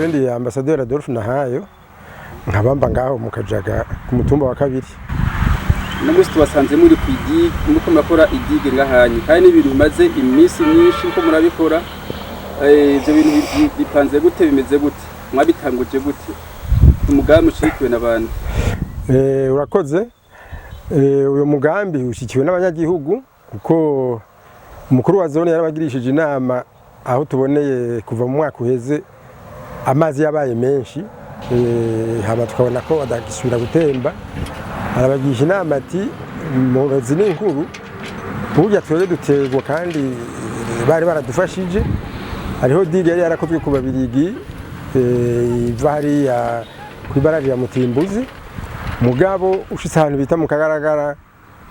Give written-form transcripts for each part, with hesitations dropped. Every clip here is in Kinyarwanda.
Ndi Ambassadeur Adolphe Nahayo nkabamba ngaho mu Kajaga ku mutumba wa kabiri. Namwe tubasanze muri kwidi muko makora idige ngahanye kandi n'ibintu bimaze iminsi myinshi ko murabikora ivyo bintu bipanze gute bimeze gute mwabitanguje gute umugambi ushikiwe n'abantu urakoze uyo mugambi ushikiwe n'abanyagihugu kuko umukuru wa zone yarabagirishije inama aho tuboneye kuva mu mwaka uheze amazi yabaye menshi hama tukabona ko adagisubira gutemba arabagisha inama ati mubazi n'inkuru burya twere dutegwa kandi bari baradufashije hariho digue yari yarakozwe ku babirigi iva hariya kw'ibarari ya Mutimbuzi mugabo ushitse ahantu bita mu Kagaragara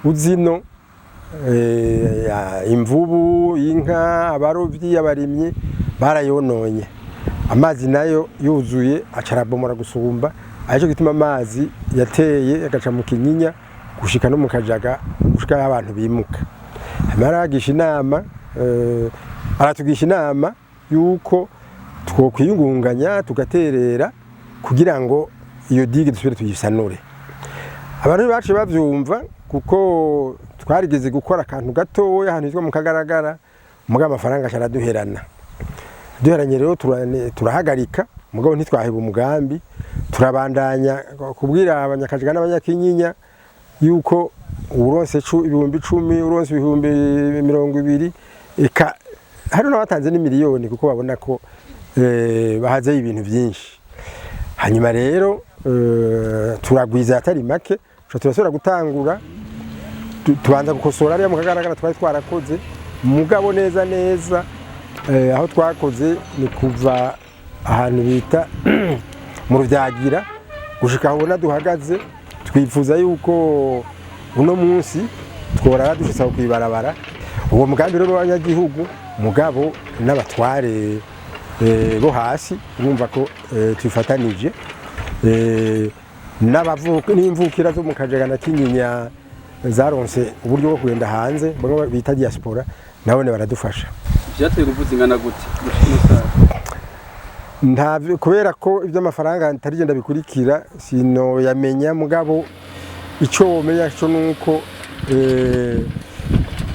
uzino imvubu inka abarovyi abarimyi barayononye amazi nayo yuzuye acarabomora gusumba aje gituma amazi yateye agaca mu Kinyinya gushika no mu Kajaga gushika abantu bimuka amaragisha inama aratugisha inama yuko twokwiyungunganya tugaterera kugira ngo iyo digue dusubire tuyisanure abantu bacu bavyumva kuko twarigeze gukora akantu gatoya ahantu hitwa mu Kagaragara muga amafaranga cyaraduherana duheranye rero turahagarika mugabo ntitwaheba umugambi turabandanya kubwira abanyakajaga n'abanyakinyinya yuko uronse ibihumbi 10 uronse ibihumbi 20 eka hari n'abatanze ni miliyoni kuko babona ko bahaze ibintu byinshi hanyuma rero turagwiza atari make turasubira gutangura tubanza gukosora ariya mu Kagaragara twari twarakoze mugabo neza neza aho twakoze ni kuva ahantu bita mu Ruvyagira gushika aho duhagaze twifuza yuko uno munsi twora dushitsa kwibarabara uwo mugambi rero w'abanyagihugu mugabo n'abatware bo hasi urumva ko twifatanije n'abavuka n'imvukira zo mu Kajaga na Kinyinya zaronse uburyo bwo kugenda hanze bamwe bita diaspora nabone baradufasha byateye kuvuza ingana gute ntavyo kubera ko ivyo amafaranga ntarigenda bikurikira sino yamenya mugabo ico womenya cyo nuko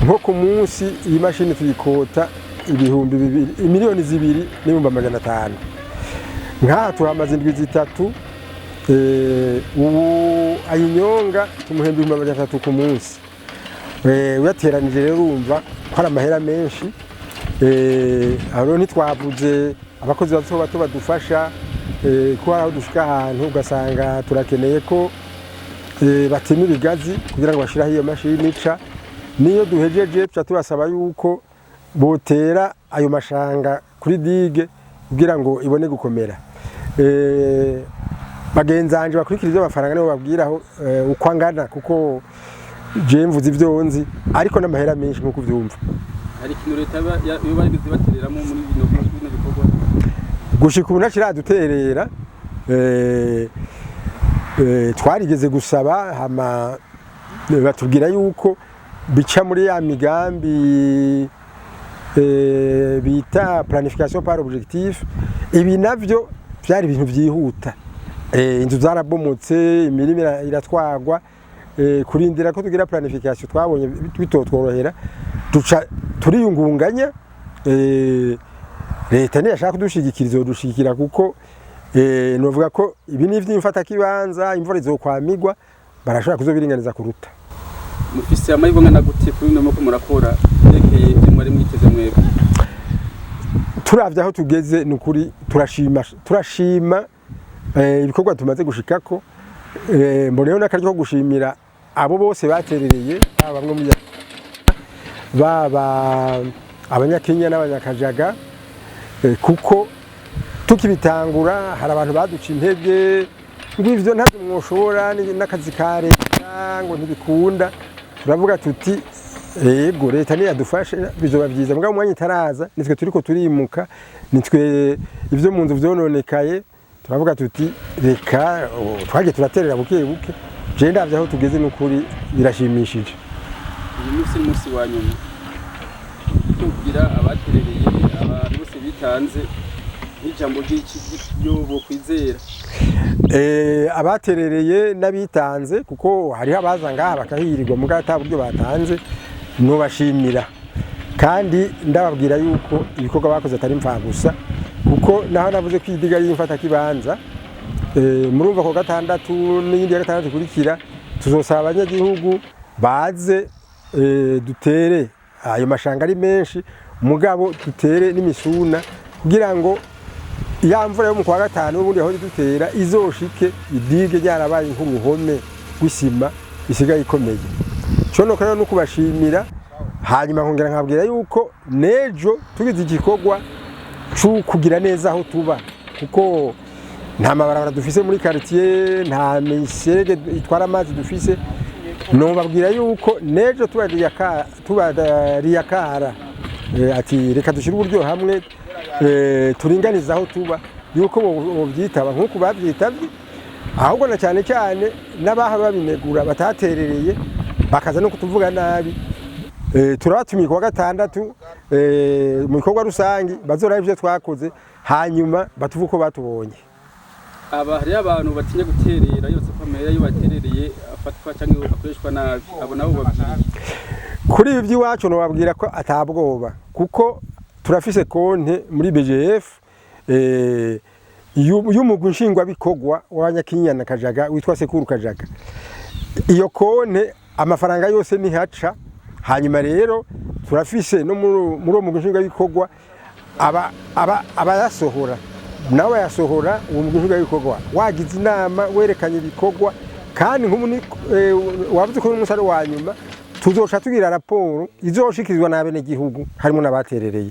nko ku munsi iyi mashini tuyikota ibihumbi 2 miliyoni 2,500,000 nka tuhamaze indwi zitatu ubu ayinyonga tumuhemba 300 ku munsi uyateranije rero urumva ko ari amahera menshi aro ntitwavuze abakozi bato badufasha ko aho dushika ahantu ugasanga turakeneye ko batema ibigazi kugira ngo bashiraho iyo mashini ica niyo duhejeje tuca tubasaba yuko botera ayo mashanga kuri digue kugira ngo ibone gukomera bagenzanje bakurikira ivyo amafaranga nibo babwiraho uko angana kuko je mvuze ivyo nzi ariko n'amahera menshi nkuko vyumva ari kintu leta yo bari batereramo muri bino bikorwa gushika ubu ntakiraduterera twarigeze gusaba hama batubwira yuko bica muri ya migambi bita planification par objectif ibi navyo byari ibintu byihuta inzu zarabomotse imirimo iratwagwa kurindira ko tugira planification twabonye bitotworohera duca turiyungunganya leta ntiyashaka kudushigikira izodushigikira kuko novuga ko ibi ni ivy'imfata kibanza imvura izokwamigwa barashobora kuzobiringaniza kuruta mufise amahirwe ngana gute kuri no ko murakora rekeye imwe mwiteze mwebwe turavye aho tugeze nukuri turashima ibikorwa tumaze gushikako mboneyo n'akaryo ko gushimira abo bose baterereye bamwe muri baba abanyakenya n'abanyakajaga kuko tukibitangura hari abantu baduca intege ngivyo ntabwo mwoshobora n'akazi ka leta ngo ntibikunda turavuga tuti yego leta niyo yadufashe bizoba byiza mbwa umwanya itaraza nitwe turiko turimuka nitwe ivyo mu nzu vyononekaye turavuga tuti reka twage turaterera buke buke je ndavye aho tugeze n'ukuri birashimishije uyu munsi wa nyuma kugira abaterereye abantu bose bitanze n'ijambo ry'iki ryo bo kwizera abaterereye n'abitanze kuko hariho abaza ngaha bakahirirwa mu gata buryo batanze no bashimira kandi ndababwira yuko ibikorwa bakoze atari mfa gusa kuko naho navuze ko idiga y'imfata kibanza murumva ko gatandatu n'indi ya gatandatu kurikira tuzosaba abanyagihugu baze dutere ayo mashanga ari menshi mugabo dutere n'imisuna kugira ngo ya mvura yo mu kwa gatanu ubundi aho dutera izoshike idige ryarabaye nk'uruhome rw'isima isigaye ikomeye cyo no kandi no kubashimira hanyuma nkongera nkabwira yuko nejo tugize igikorwa cyo kugira neza aho tuba kuko nta mabarabara dufise muri quartier nta miserege itwara amazi dufise no babwira yuko nejo tubadiyakara ati reka dushire uburyo hamwe turinganiza aho tuba yuko bovyitaba nkuko bavyitavye ahubwo na cyane cyane n'abaha babinegura bataterereye bakaza no kutuvuga nabi turabatumiye kwa gatandatu mu bikorwa rusangi bazora ivyo twakoze hanyuma batuvuko batubonye aba hari abantu batinya guterera yose komera yo baterereye afatwa cyangwa akoreshwa nabi abo nabo babwira kuri ibi by'iwacu no babwira ko atabwoba kuko turafise konte muri BGF y'umugwi nshingwa bikogwa w'abanyakinyana Kajaga witwa Sekuru Kajaga iyo konte amafaranga yose ni haca hanyuma rero turafise no muri uwo mugwi nshingwa bikogwa aba yasohora nawe yasohora uwo mugwi nshingwa bikogwa wagize inama werekanye bikogwa kandi nk'umuni wavuze ko umusare wa nyuma tuzoca tugira raporo izoshikirizwa n'abene gihugu harimo n'abaterereye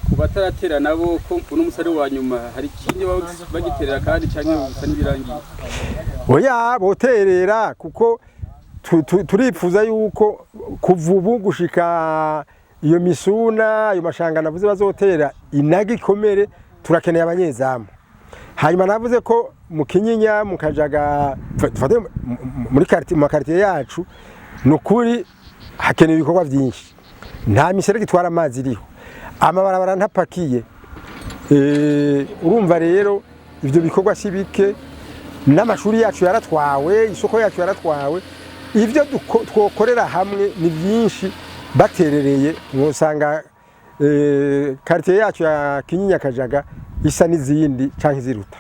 kubatatera nabo ko uno musare wa nyuma hari kinye bagiterera kandi cyangwa gusa nibirangiye oya boterera kuko turipfuza yuko kuvubu gushika iyo misuna ayo mashanga navuze bazotera inagi komere turakeneye abanyezamu hanyuma navuze ko mu Kinyinya mu Kajaga muri quartier yacu nukuri hakeneye ibikorwa byinshi nta miserege itwara amazi iriho amabarabara ntapakiye urumva rero ivyo bikorwa sibike n'amashuri yacu yaratwawe isoko yacu yaratwawe ivyo twokorera hamwe ni byinshi baterereye mwosanga quartier yacu ya Kinyinya Kajaga isa n'izindi canke ziruta